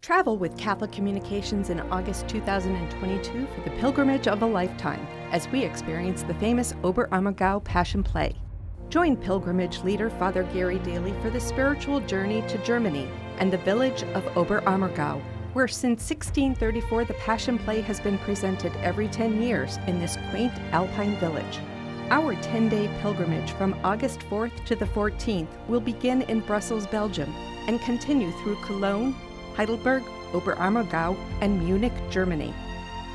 Travel with Catholic Communications in August 2022 for the pilgrimage of a lifetime as we experience the famous Oberammergau Passion Play. Join pilgrimage leader Father Gary Daly for the spiritual journey to Germany and the village of Oberammergau, where since 1634 the Passion Play has been presented every 10 years in this quaint alpine village. Our 10-day pilgrimage from August 4th to the 14th will begin in Brussels, Belgium, and continue through Cologne, Heidelberg, Oberammergau, and Munich, Germany.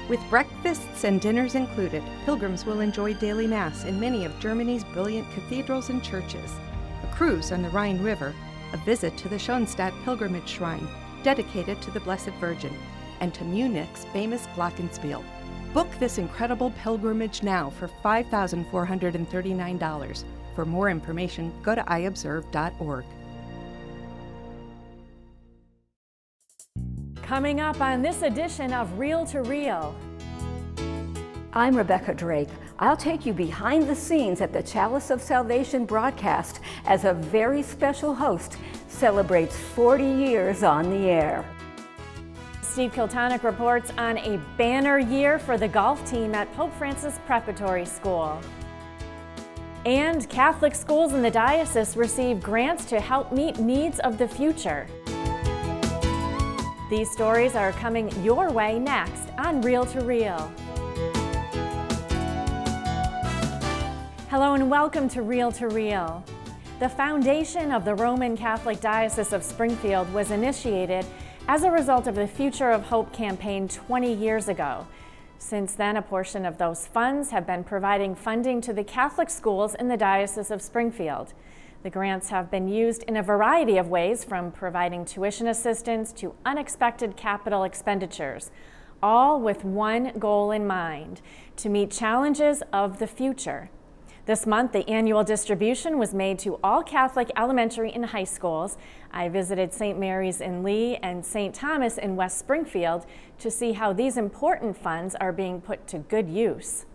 With breakfasts and dinners included, pilgrims will enjoy daily Mass in many of Germany's brilliant cathedrals and churches, a cruise on the Rhine River, a visit to the Schönstatt Pilgrimage Shrine, dedicated to the Blessed Virgin, and to Munich's famous Glockenspiel. Book this incredible pilgrimage now for $5,439. For more information, go to iobserve.org. Coming up on this edition of Reel to Reel. I'm Rebecca Drake. I'll take you behind the scenes at the Chalice of Salvation broadcast as a very special host celebrates 40 years on the air. Steve Kiltonic reports on a banner year for the golf team at Pope Francis Preparatory School. And Catholic schools in the diocese receive grants to help meet needs of the future. These stories are coming your way next on Reel to Reel. Hello and welcome to Reel to Reel. The foundation of the Roman Catholic Diocese of Springfield was initiated as a result of the Future of Hope campaign 20 years ago. Since then, a portion of those funds have been providing funding to the Catholic schools in the Diocese of Springfield. The grants have been used in a variety of ways, from providing tuition assistance to unexpected capital expenditures, all with one goal in mind: to meet challenges of the future. This month, the annual distribution was made to all Catholic elementary and high schools. I visited St. Mary's in Lee and St. Thomas in West Springfield to see how these important funds are being put to good use.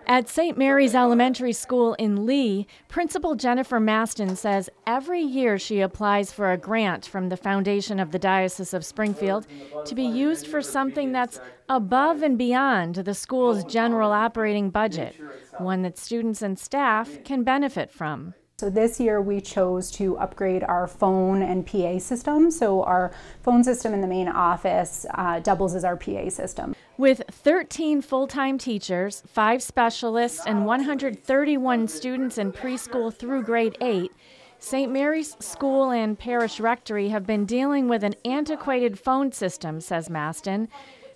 At St. Mary's Elementary School in Lee, Principal Jennifer Maston says every year she applies for a grant from the foundation of the Diocese of Springfield to be used for something that's above and beyond the school's general operating budget, one that students and staff can benefit from. So this year we chose to upgrade our phone and PA system. So our phone system in the main office doubles as our PA system. With 13 full-time teachers, 5 specialists, and 131 students in preschool through grade 8, St. Mary's School and Parish Rectory have been dealing with an antiquated phone system, says Maston.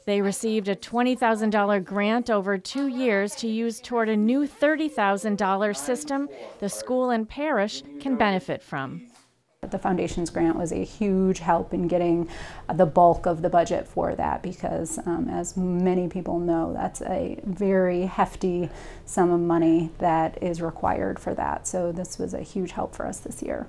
They received a $20,000 grant over 2 years to use toward a new $30,000 system the school and parish can benefit from. The foundation's grant was a huge help in getting the bulk of the budget for that because, as many people know, that's a very hefty sum of money that is required for that. So this was a huge help for us this year.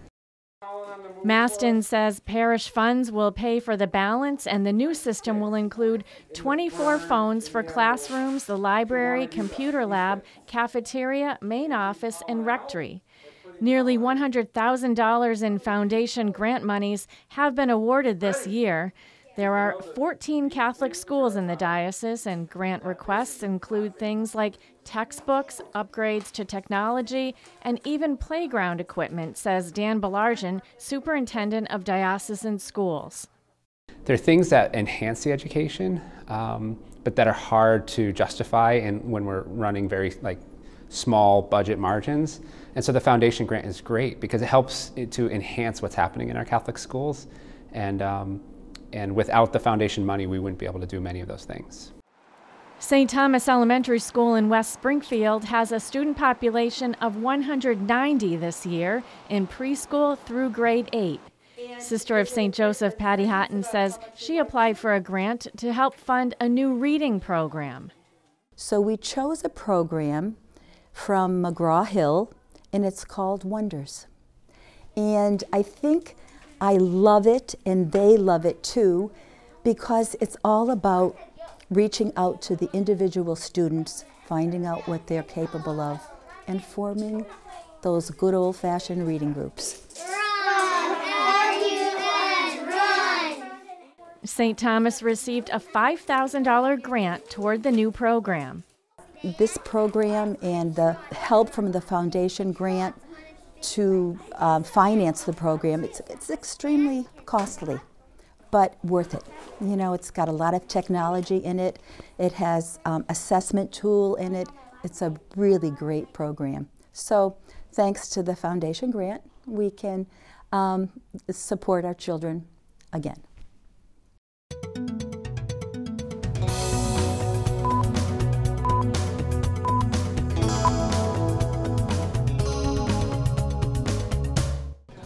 Maston says parish funds will pay for the balance, and the new system will include 24 phones for classrooms, the library, computer lab, cafeteria, main office, and rectory. Nearly $100,000 in foundation grant monies have been awarded this year. There are 14 Catholic schools in the diocese, and grant requests include things like textbooks, upgrades to technology, and even playground equipment, says Dan Belarjan, superintendent of diocesan schools. There are things that enhance the education, but that are hard to justify when we're running very small budget margins. And so the foundation grant is great because it helps to enhance what's happening in our Catholic schools. And without the foundation money, we wouldn't be able to do many of those things. St. Thomas Elementary School in West Springfield has a student population of 190 this year in preschool through grade 8. Sister of St. Joseph Patty Houghton says she applied for a grant to help fund a new reading program. So we chose a program from McGraw-Hill, and it's called Wonders. And I think I love it, and they love it too, because it's all about reaching out to the individual students, finding out what they're capable of, and forming those good old-fashioned reading groups. Run, R-U-N, run! St. Thomas received a $5,000 grant toward the new program. This program and the help from the foundation grant to finance the program, it's extremely costly, but worth it. You know, it's got a lot of technology in it. It has assessment tool in it. It's a really great program. So thanks to the foundation grant, we can support our children again.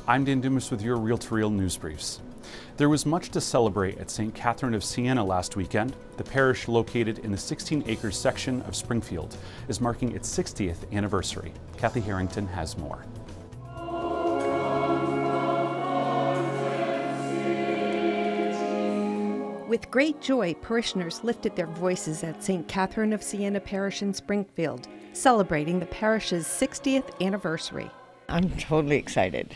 I'm Dan Dumas with your Reel-to-Reel News Briefs. There was much to celebrate at St. Catherine of Siena last weekend. The parish, located in the 16-acre section of Springfield, is marking its 60th anniversary. Kathy Harrington has more. With great joy, parishioners lifted their voices at St. Catherine of Siena Parish in Springfield, celebrating the parish's 60th anniversary. I'm totally excited.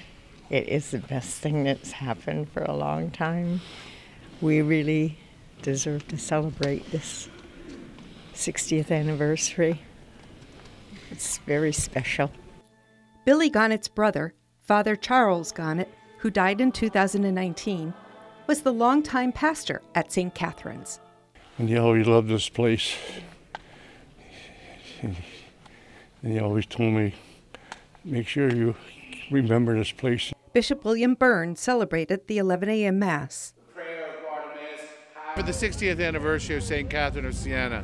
It is the best thing that's happened for a long time. We really deserve to celebrate this 60th anniversary. It's very special. Billy Gonnet's brother, Father Charles Gonnet, who died in 2019, was the longtime pastor at St. Catherine's. And he always loved this place. And he always told me, make sure you remember this place. Bishop William Byrne celebrated the 11 a.m. Mass. For the 60th anniversary of St. Catherine of Siena,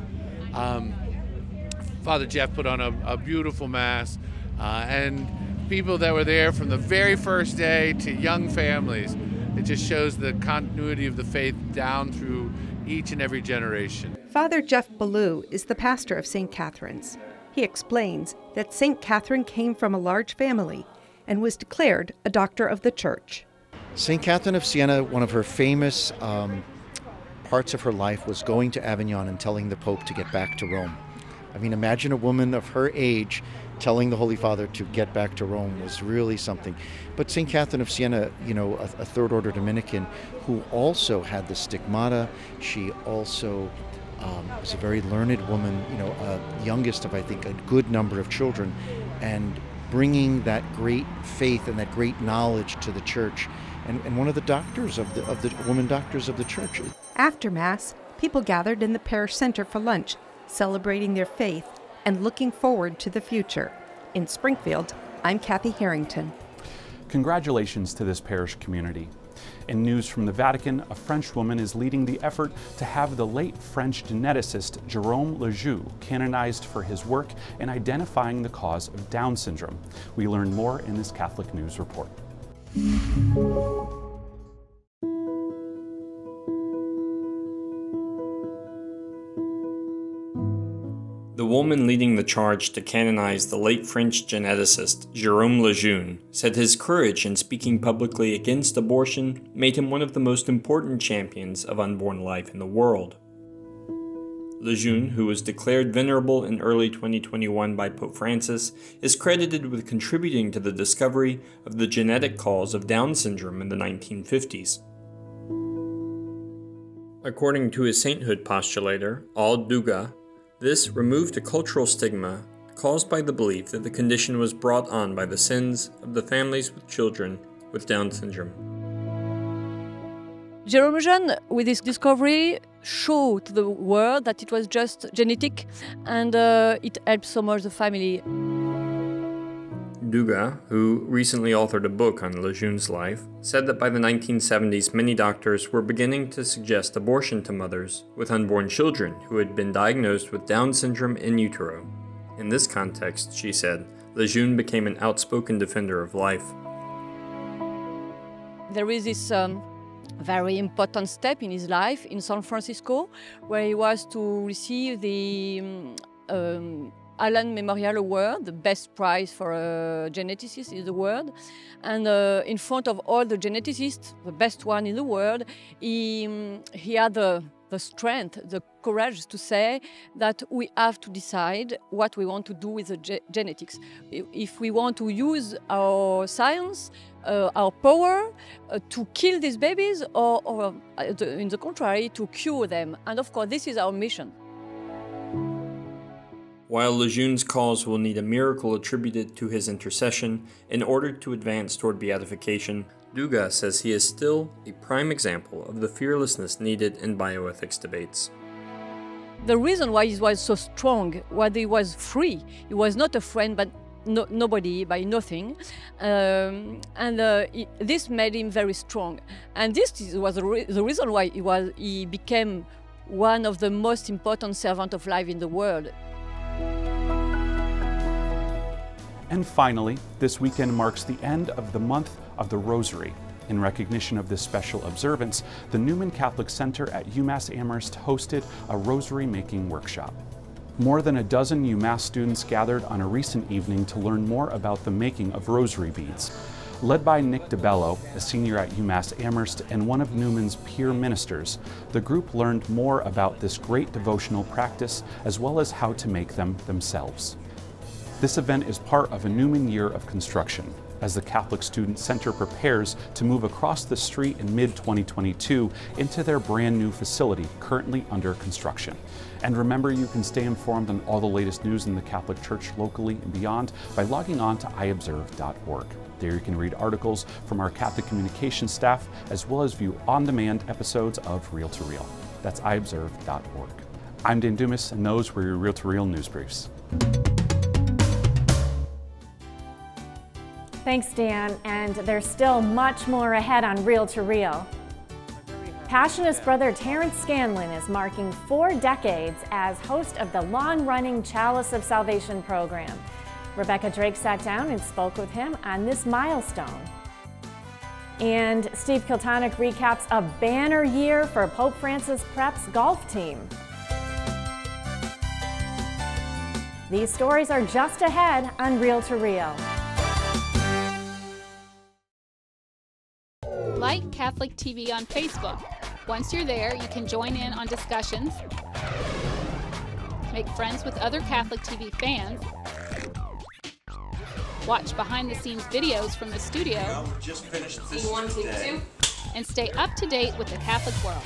Father Jeff put on a beautiful Mass, and people that were there from the very first day to young families. It just shows the continuity of the faith down through each and every generation. Father Jeff Ballou is the pastor of St. Catherine's. He explains that St. Catherine came from a large family and was declared a doctor of the Church. St. Catherine of Siena, one of her famous parts of her life was going to Avignon and telling the Pope to get back to Rome. I mean, imagine a woman of her age telling the Holy Father to get back to Rome was really something. But St. Catherine of Siena, you know, a third order Dominican who also had the stigmata, she also was a very learned woman, you know, youngest of, I think, a good number of children, and bringing that great faith and that great knowledge to the Church, and one of the doctors of the women doctors of the Church. After Mass, people gathered in the parish center for lunch, celebrating their faith and looking forward to the future. In Springfield, I'm Kathy Harrington. Congratulations to this parish community. In news from the Vatican, a French woman is leading the effort to have the late French geneticist Jérôme Lejeune canonized for his work in identifying the cause of Down syndrome. We learn more in this Catholic News report. The woman leading the charge to canonize the late French geneticist Jérôme Lejeune said his courage in speaking publicly against abortion made him one of the most important champions of unborn life in the world. Lejeune, who was declared venerable in early 2021 by Pope Francis, is credited with contributing to the discovery of the genetic cause of Down syndrome in the 1950s. According to his sainthood postulator, Aude Dugas, this removed a cultural stigma caused by the belief that the condition was brought on by the sins of the families with children with Down syndrome. Jérôme Lejeune, with his discovery, showed to the world that it was just genetic, and it helped so much the family. Dugas, who recently authored a book on Lejeune's life, said that by the 1970s many doctors were beginning to suggest abortion to mothers with unborn children who had been diagnosed with Down syndrome in utero. In this context, she said, Lejeune became an outspoken defender of life. There is this very important step in his life in San Francisco, where he was to receive the Allen Memorial Award, the best prize for a geneticist in the world. And in front of all the geneticists, the best one in the world, he had the strength, the courage to say that we have to decide what we want to do with the genetics. If we want to use our science, our power to kill these babies, or in the contrary, to cure them. And of course, this is our mission. While Lejeune's cause will need a miracle attributed to his intercession in order to advance toward beatification, Dugas says he is still a prime example of the fearlessness needed in bioethics debates. The reason why he was so strong, why he was free, he was not a friend, but nobody, by nothing, this made him very strong. And this was the reason why he became one of the most important servants of life in the world. And finally, this weekend marks the end of the month of the Rosary. In recognition of this special observance, the Newman Catholic Center at UMass Amherst hosted a rosary making workshop. More than a dozen UMass students gathered on a recent evening to learn more about the making of rosary beads. Led by Nick DeBello, a senior at UMass Amherst and one of Newman's peer ministers, the group learned more about this great devotional practice as well as how to make them themselves. This event is part of a Newman year of construction, as the Catholic Student Center prepares to move across the street in mid-2022 into their brand new facility currently under construction. And remember, you can stay informed on all the latest news in the Catholic Church locally and beyond by logging on to iobserve.org. There you can read articles from our Catholic communications staff, as well as view on-demand episodes of Real to Real. That's iobserve.org. I'm Dan Dumas, and those were your Real to Real news briefs. Thanks, Dan, and there's still much more ahead on Real to Real. Passionist Brother Terrence Scanlon is marking 4 decades as host of the long-running Chalice of Salvation program. Rebecca Drake sat down and spoke with him on this milestone. And Steve Kiltonic recaps a banner year for Pope Francis Prep's golf team. These stories are just ahead on Real to Real. Like Catholic TV on Facebook. Once you're there, you can join in on discussions, make friends with other Catholic TV fans, watch behind-the-scenes videos from the studio, and stay up to date with the Catholic world.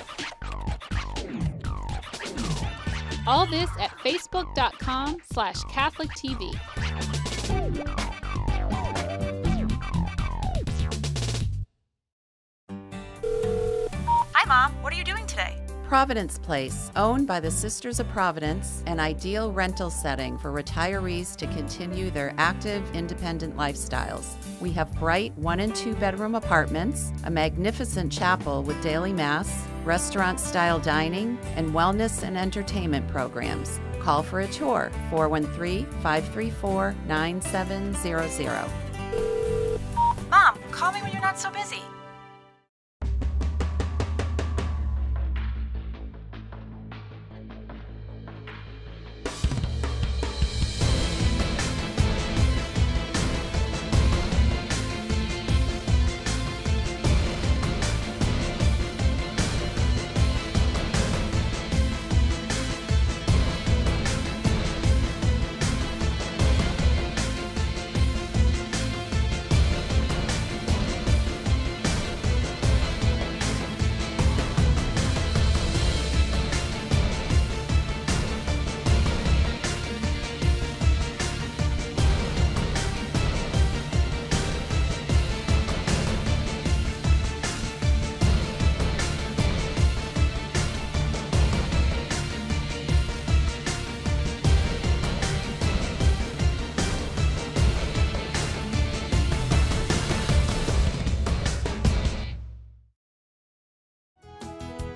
All this at facebook.com/CatholicTV. Hi, Mom. What are you doing today? Providence Place, owned by the Sisters of Providence, an ideal rental setting for retirees to continue their active, independent lifestyles. We have bright 1- and 2-bedroom apartments, a magnificent chapel with daily mass, restaurant-style dining, and wellness and entertainment programs. Call for a tour, 413-534-9700. Mom, call me when you're not so busy.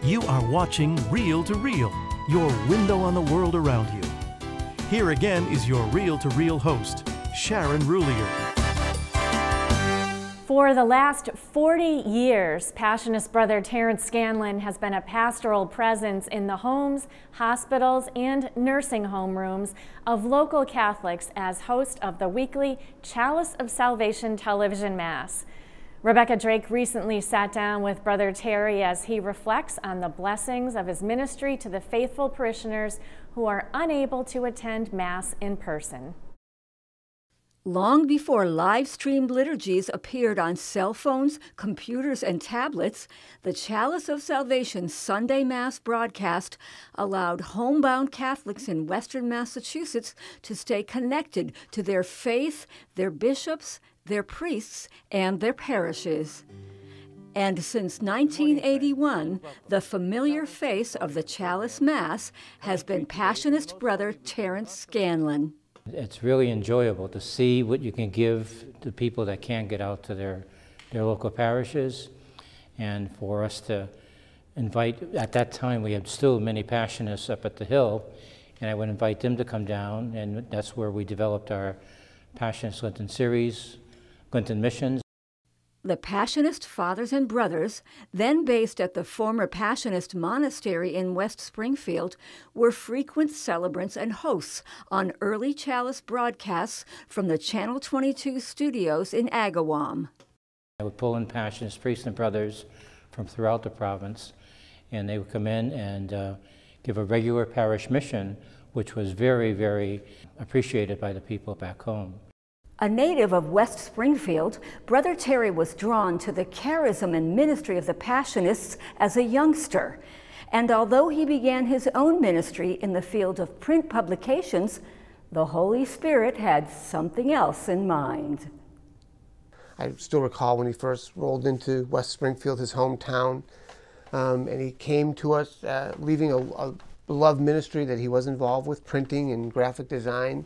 You are watching Real to Real, your window on the world around you. Here again is your Real to Real host, Sharon Roulier. For the last 40 years, Passionist Brother Terrence Scanlon has been a pastoral presence in the homes, hospitals, and nursing home rooms of local Catholics as host of the weekly Chalice of Salvation television Mass. Rebecca Drake recently sat down with Brother Terry as he reflects on the blessings of his ministry to the faithful parishioners who are unable to attend Mass in person. Long before live-streamed liturgies appeared on cell phones, computers, and tablets, the Chalice of Salvation Sunday Mass broadcast allowed homebound Catholics in Western Massachusetts to stay connected to their faith, their bishops, their priests, and their parishes. And since 1981, the familiar face of the Chalice Mass has been Passionist Brother Terrence Scanlon. It's really enjoyable to see what you can give to people that can't get out to their local parishes, and for us to invite, at that time we had still many Passionists up at the Hill, and I would invite them to come down, and that's where we developed our Passionist Lenten series, Lenten missions. The Passionist Fathers and Brothers, then based at the former Passionist Monastery in West Springfield, were frequent celebrants and hosts on early Chalice broadcasts from the Channel 22 studios in Agawam. I would pull in Passionist priests and brothers from throughout the province, and they would come in and give a regular parish mission, which was very, very appreciated by the people back home. A native of West Springfield, Brother Terry was drawn to the charism and ministry of the Passionists as a youngster. And although he began his own ministry in the field of print publications, the Holy Spirit had something else in mind. I still recall when he first rolled into West Springfield, his hometown, and he came to us leaving a beloved ministry that he was involved with, printing and graphic design.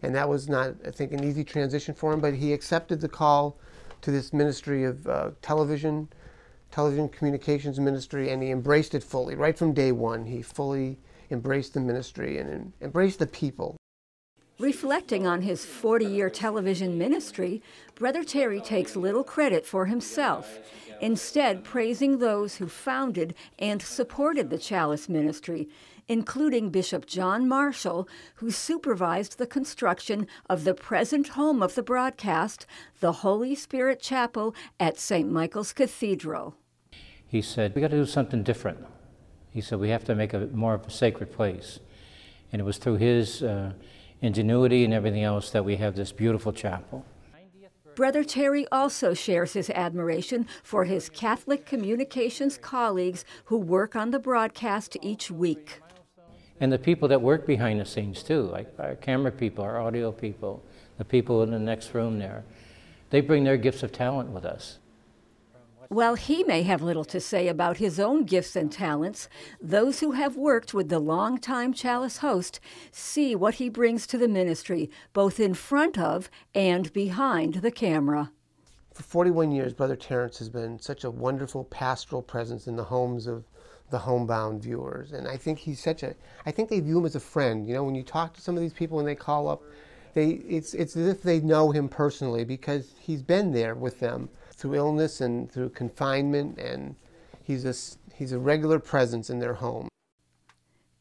And that was not, I think, an easy transition for him, but he accepted the call to this ministry of television communications ministry, and he embraced it fully. Right from day one, he fully embraced the ministry and embraced the people. Reflecting on his 40-year television ministry, Brother Terry takes little credit for himself, instead praising those who founded and supported the Chalice ministry, including Bishop John Marshall, who supervised the construction of the present home of the broadcast, the Holy Spirit Chapel at St. Michael's Cathedral. He said, we got to do something different. He said, we have to make it more of a sacred place. And it was through his ingenuity and everything else that we have this beautiful chapel. Brother Terry also shares his admiration for his Catholic communications colleagues who work on the broadcast each week. And the people that work behind the scenes too, like our camera people, our audio people, the people in the next room there. They bring their gifts of talent with us. While he may have little to say about his own gifts and talents, those who have worked with the longtime Chalice host see what he brings to the ministry, both in front of and behind the camera. For 41 years, Brother Terrence has been such a wonderful pastoral presence in the homes of the homebound viewers, and I think he's I think they view him as a friend. You know, when you talk to some of these people when they call up, it's as if they know him personally, because he's been there with them through illness and through confinement, and he's a regular presence in their home.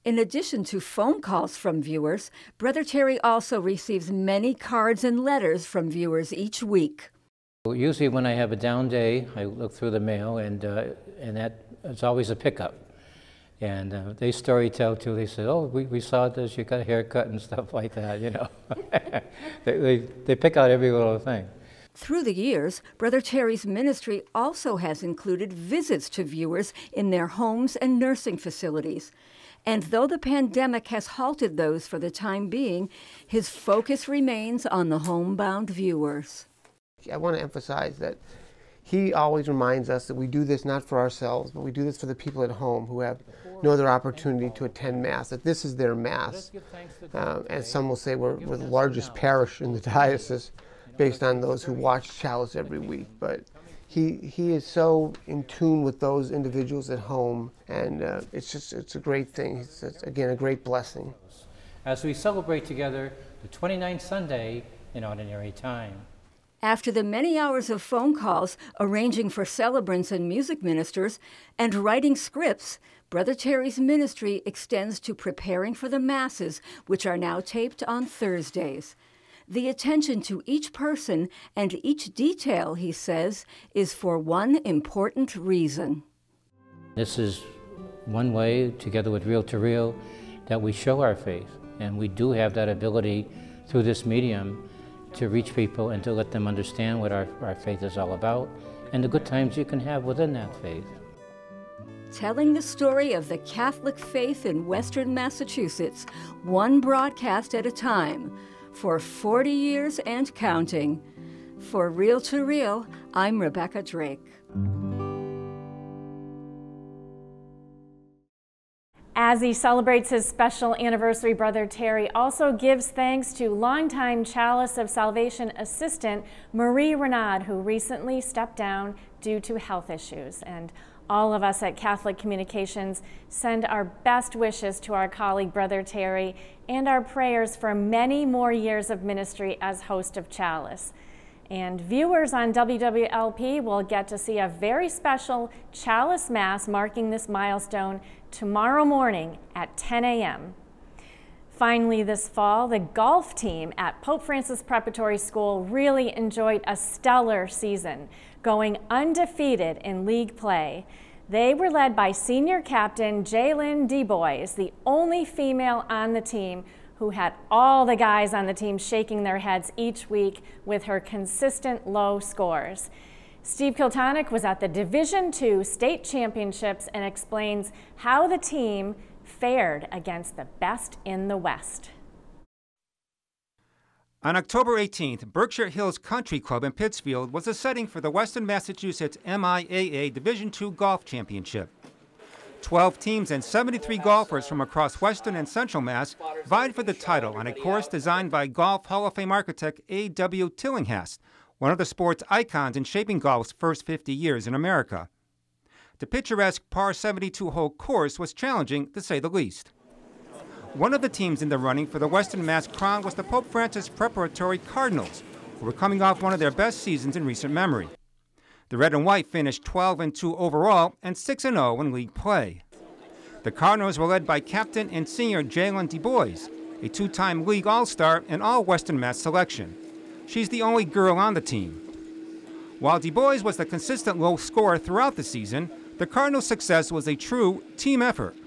In addition to phone calls from viewers, Brother Terry also receives many cards and letters from viewers each week. Usually when I have a down day, I look through the mail, and that is always a pickup. And they story tell too. They said, oh, we saw this, you got a haircut and stuff like that, you know. they pick out every little thing. Through the years, Brother Terry's ministry also has included visits to viewers in their homes and nursing facilities. And though the pandemic has halted those for the time being, his focus remains on the homebound viewers. I want to emphasize that he always reminds us that we do this not for ourselves, but we do this for the people at home who have no other opportunity to attend Mass, that this is their Mass. As some will say, we're the largest parish in the diocese based on those who watch Chalice every week. But he is so in tune with those individuals at home, and it's a great thing. It's again, a great blessing. As we celebrate together the 29th Sunday in Ordinary Time. After the many hours of phone calls, arranging for celebrants and music ministers, and writing scripts, Brother Terry's ministry extends to preparing for the Masses, which are now taped on Thursdays. The attention to each person and each detail, he says, is for one important reason. This is one way, together with Reel to Reel, that we show our faith. And we do have that ability through this medium to reach people and to let them understand what our faith is all about and the good times you can have within that faith. Telling the story of the Catholic faith in Western Massachusetts, one broadcast at a time, for 40 years and counting. For Reel to Reel, I'm Rebecca Drake. As he celebrates his special anniversary, Brother Terry also gives thanks to longtime Chalice of Salvation assistant Marie Renaud, who recently stepped down due to health issues. And all of us at Catholic Communications send our best wishes to our colleague, Brother Terry, and our prayers for many more years of ministry as host of Chalice. And viewers on WWLP will get to see a very special Chalice Mass marking this milestone tomorrow morning at 10 a.m. Finally, this fall, the golf team at Pope Francis Preparatory School really enjoyed a stellar season, going undefeated in league play. They were led by senior captain Jaylyn DeBois, the only female on the team, who had all the guys on the team shaking their heads each week with her consistent low scores. Steve Kiltonic was at the Division II state championships and explains how the team fared against the best in the West. On October 18th, Berkshire Hills Country Club in Pittsfield was the setting for the Western Massachusetts MIAA Division II Golf Championship. 12 teams and 73 golfers from across Western and Central Mass vied for the title on a course designed by Golf Hall of Fame architect A.W. Tillinghast, one of the sport's icons in shaping golf's first 50 years in America. The picturesque par 72-hole course was challenging, to say the least. One of the teams in the running for the Western Mass crown was the Pope Francis Preparatory Cardinals, who were coming off one of their best seasons in recent memory. The Red and White finished 12-2 overall and 6-0 in league play. The Cardinals were led by captain and senior Jaylyn DeBois, a two-time league all-star and all-Western Mass selection. She's the only girl on the team. While DeBois was the consistent low scorer throughout the season, the Cardinals' success was a true team effort.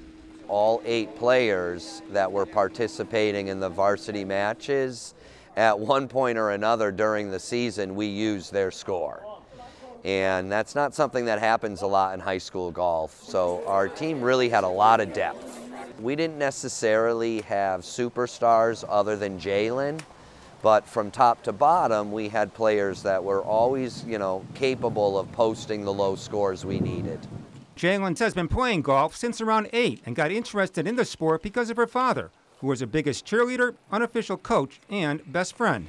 All 8 players that were participating in the varsity matches, at one point or another during the season, we used their score. And that's not something that happens a lot in high school golf. So our team really had a lot of depth. We didn't necessarily have superstars other than Jaylyn, but from top to bottom, we had players that were always, capable of posting the low scores we needed. Jaylyn has been playing golf since around 8 and got interested in the sport because of her father, who was her biggest cheerleader, unofficial coach, and best friend.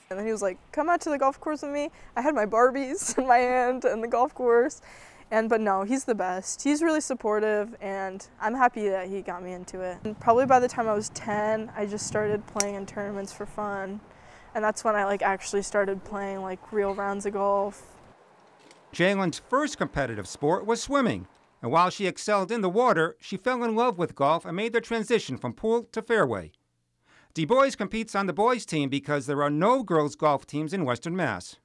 And then he was like, come out to the golf course with me. I had my Barbies in my hand and the golf course. But no, he's the best. He's really supportive, and I'm happy that he got me into it. And probably by the time I was 10, I just started playing in tournaments for fun. And that's when I actually started playing real rounds of golf. Jaylyn's first competitive sport was swimming. And while she excelled in the water, she fell in love with golf and made the transition from pool to fairway. DeBois competes on the boys' team because there are no girls' golf teams in Western Mass.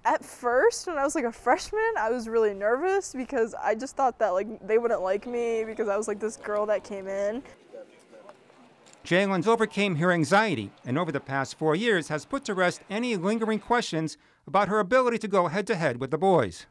At first, when I was a freshman, I was really nervous because I just thought that they wouldn't like me because I was this girl that came in. Jaylyn's overcame her anxiety and over the past 4 years has put to rest any lingering questions about her ability to go head-to-head with the boys.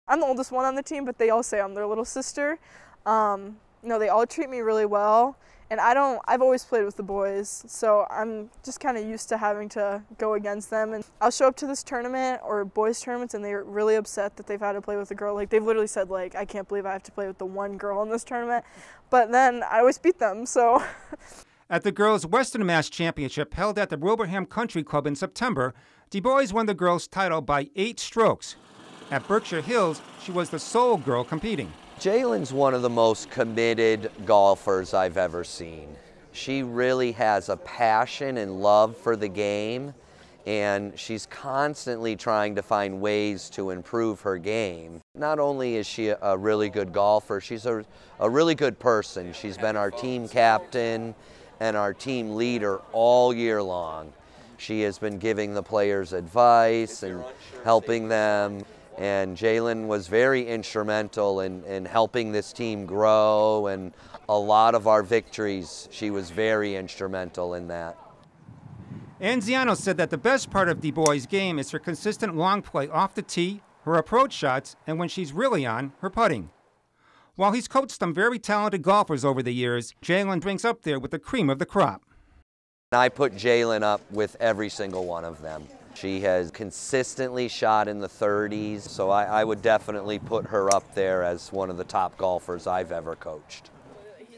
I'm the oldest one on the team, but they all say I'm their little sister. They all treat me really well. And I've always played with the boys, so I'm just kind of used to having to go against them. And I'll show up to this tournament or boys tournaments and they're really upset that they've had to play with a girl. They've literally said I can't believe I have to play with the one girl in this tournament. But then I always beat them, so. At the girls' Western Mass Championship held at the Wilbraham Country Club in September, DeBois won the girls' title by 8 strokes. At Berkshire Hills, she was the sole girl competing. Jaylyn's one of the most committed golfers I've ever seen. She really has a passion and love for the game, and she's constantly trying to find ways to improve her game. Not only is she a really good golfer, she's a really good person. She's been our team captain and our team leader all year long. She has been giving the players advice and helping them. And Jalen was very instrumental in helping this team grow, and a lot of our victories, she was very instrumental in that. Anziano said that the best part of DuBois' game is her consistent long play off the tee, her approach shots, and when she's really on, her putting. While he's coached some very talented golfers over the years, Jalen ranks up there with the cream of the crop. I put Jalen up with every single one of them. She has consistently shot in the 30s, so I would definitely put her up there as one of the top golfers I've ever coached.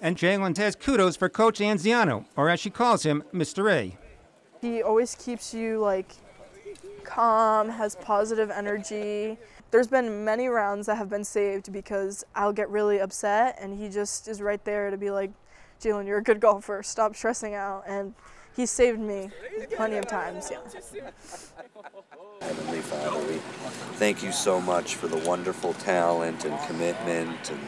And Jalen has kudos for Coach Anziano, or as she calls him, Mr. A. He always keeps you like calm, has positive energy. There's been many rounds that have been saved because I'll get really upset and he just is right there to be like, Jalen, you're a good golfer, stop stressing out. And he saved me plenty of times, yeah. Heavenly Father, we thank you so much for the wonderful talent and commitment and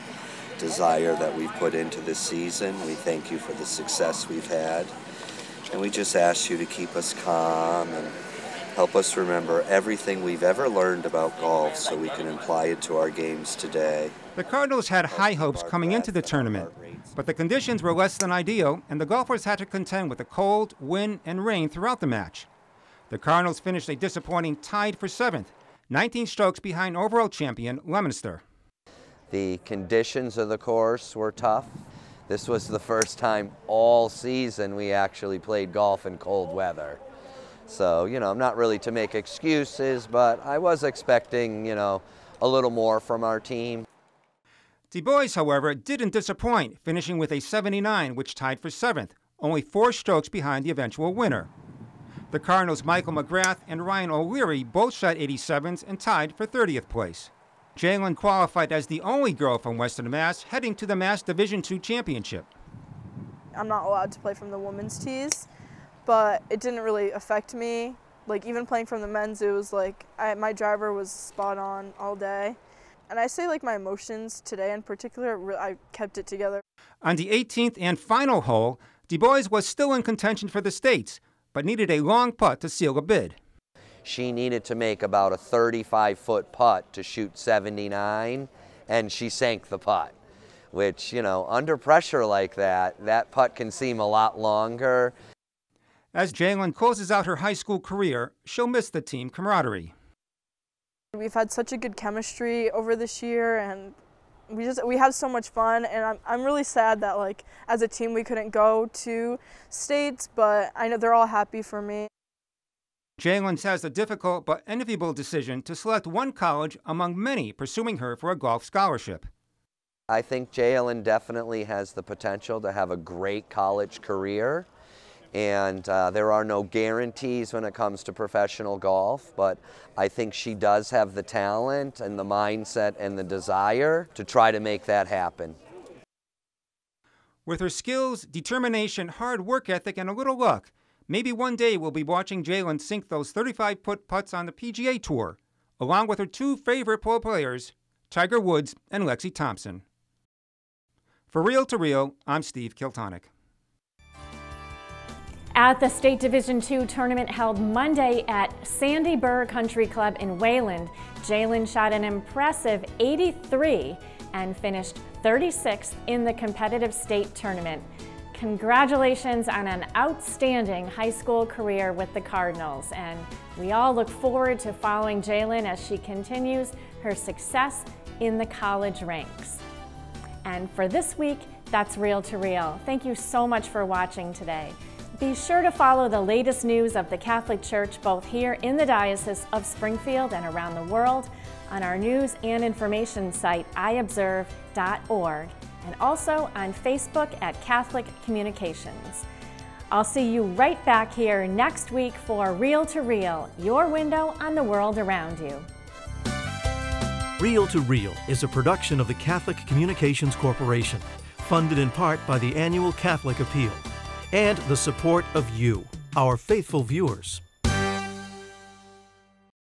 desire that we've put into this season. We thank you for the success we've had. And we just ask you to keep us calm and help us remember everything we've ever learned about golf so we can apply it to our games today. The Cardinals had high hopes coming into the tournament, but the conditions were less than ideal, and the golfers had to contend with the cold, wind, and rain throughout the match. The Cardinals finished a disappointing tied for 7th, 19 strokes behind overall champion Leominster. The conditions of the course were tough. This was the first time all season we actually played golf in cold weather. So, I'm not really to make excuses, but I was expecting, a little more from our team. DuBois, however, didn't disappoint, finishing with a 79, which tied for 7th, only 4 strokes behind the eventual winner. The Cardinals' Michael McGrath and Ryan O'Leary both shot 87s and tied for 30th place. Jalen qualified as the only girl from Western Mass heading to the Mass Division II Championship. I'm not allowed to play from the women's tees, but it didn't really affect me. Like, even playing from the men's, it was like my driver was spot on all day. And I say, like, my emotions today in particular, I kept it together. On the 18th and final hole, DuBois was still in contention for the States, but needed a long putt to seal a bid. She needed to make about a 35-foot putt to shoot 79, and she sank the putt, which, under pressure like that, that putt can seem a lot longer. As Jalen closes out her high school career, she'll miss the team camaraderie. We've had such a good chemistry over this year, and we have so much fun, and I'm really sad that, like, as a team we couldn't go to states, but I know they're all happy for me. Jalen has the difficult but enviable decision to select one college among many pursuing her for a golf scholarship. I think Jalen definitely has the potential to have a great college career, and there are no guarantees when it comes to professional golf, but I think she does have the talent and the mindset and the desire to try to make that happen. With her skills, determination, hard work ethic, and a little luck, maybe one day we'll be watching Jalen sink those 35-foot putts on the PGA Tour, along with her 2 favorite pro players, Tiger Woods and Lexi Thompson. For Real to Real, I'm Steve Kiltonic. At the State Division II tournament held Monday at Sandy Burr Country Club in Wayland, Jalen shot an impressive 83 and finished 36th in the competitive state tournament. Congratulations on an outstanding high school career with the Cardinals, and we all look forward to following Jalen as she continues her success in the college ranks. And for this week, that's Real to Real. Thank you so much for watching today. Be sure to follow the latest news of the Catholic Church both here in the Diocese of Springfield and around the world on our news and information site, iobserve.org, and also on Facebook at Catholic Communications. I'll see you right back here next week for Real to Real, your window on the world around you. Real to Real is a production of the Catholic Communications Corporation, funded in part by the annual Catholic Appeal, and the support of you, our faithful viewers.